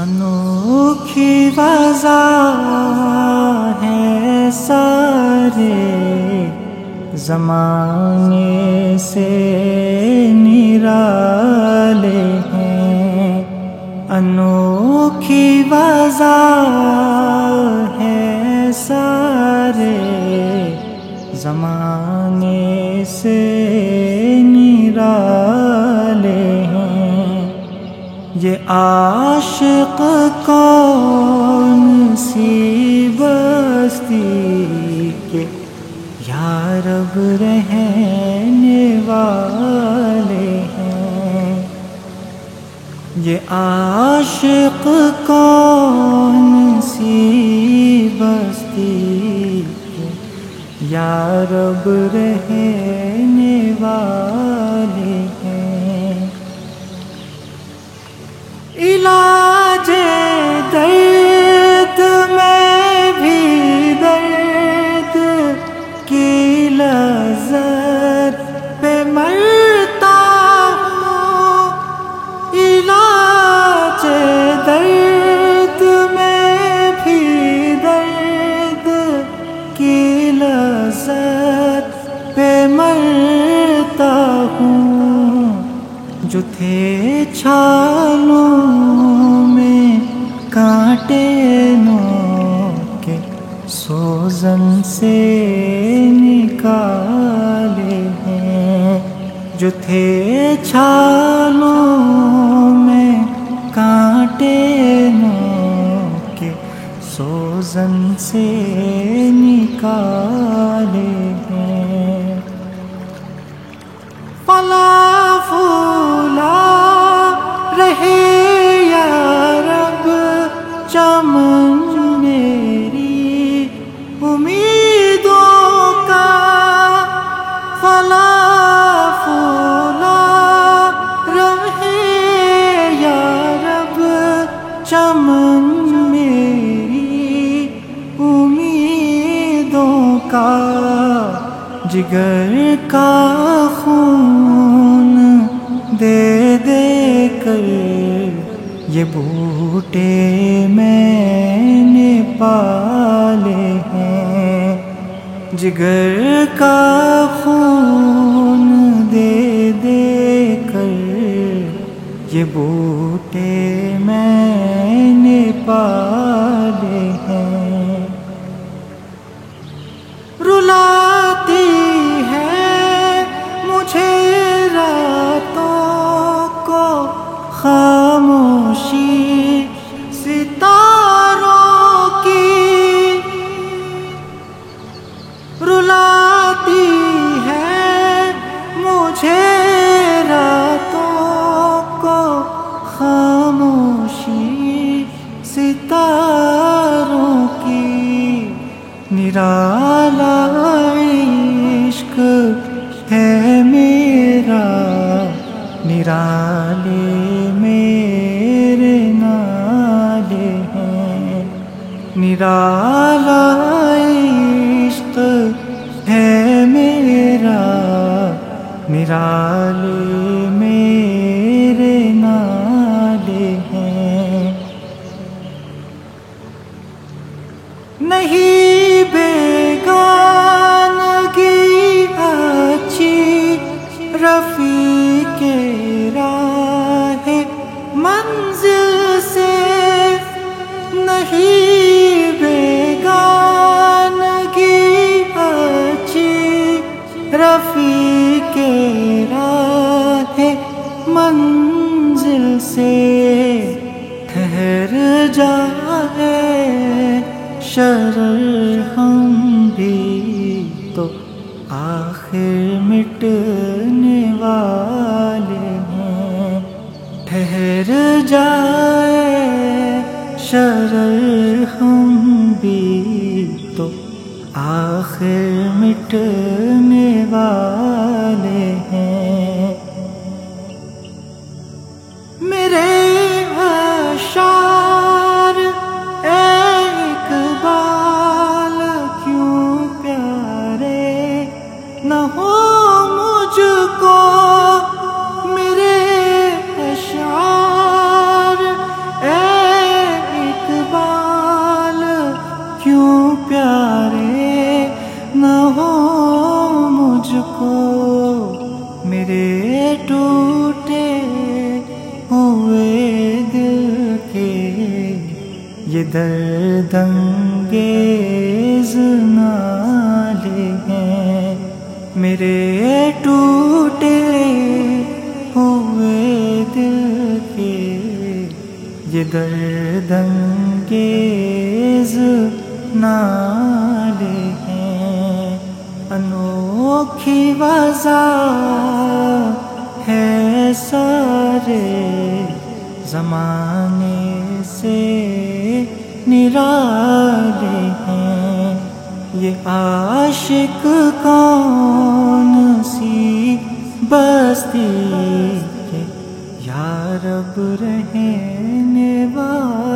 انوکھی وضع ہے سارے زمانے سے نرالے ہیں، انوکھی وضع ہے سارے زمانے سے نرالے ہیں۔ یہ عاشق کون سی بستی کے یا رب رہنے والے ہیں، یہ عاشق کون سی بستی کے یا رب رہنے والے ہیں۔ علاج درد میں بھی درد کی لذت پہ مرتا ہوں، علاج درد میں بھی درد کی لذت پہ مرتا ہوں، جو تھے چھالوں میں کانٹے نوکے سوزن سے نکالے ہیں، جو تھے چھالوں میں کانٹے نوکے سوزن سے نکالے ہیں۔ پھلا پھولا رہے یا رب چمن میری امیدوں کا، پھلا پھولا رہے یا رب چمن میری امیدوں کا، جگر کا خون دے دے کر یہ بوٹے میں نے پالے ہیں، جگر کا خون دے دے کر یہ بوٹے میں نے پالے ہیں۔ رلاتی ہے مجھے راتوں کو خاموشی ستاروں کی، رلاتی ہے مجھے راتوں کو خاموشی ستاروں کی، نرالا عشق ہے میرا، نرالے میرے نالے ہیں، نرالا عشق ہے میرا، نرالے میرے نالے ہیں۔ نہیں بیگانگی اچھی رفیق راہ منزل سے، نہیں بیگانگی اچھی رفیق راہ منزل سے، ٹھہر جائے شرر ہم بھی تو آخر مٹنے والے ہیں، ٹھہر جائے شرر ہم بھی تو آخر مٹنے والے ہیں۔ میرے اشعار اقبال کیوں پیارے نہ ہو مجھ کو، میرے اشعار یہ درد انگیز نالے ہیں میرے ٹوٹے ہوئے دل کے، یہ درد انگیز نالے ہیں۔ انوکھی وضع ہے سارے زمانے سے نرالے ہیں، یہ عاشق کون سی بستی کے یا رب رہنے والے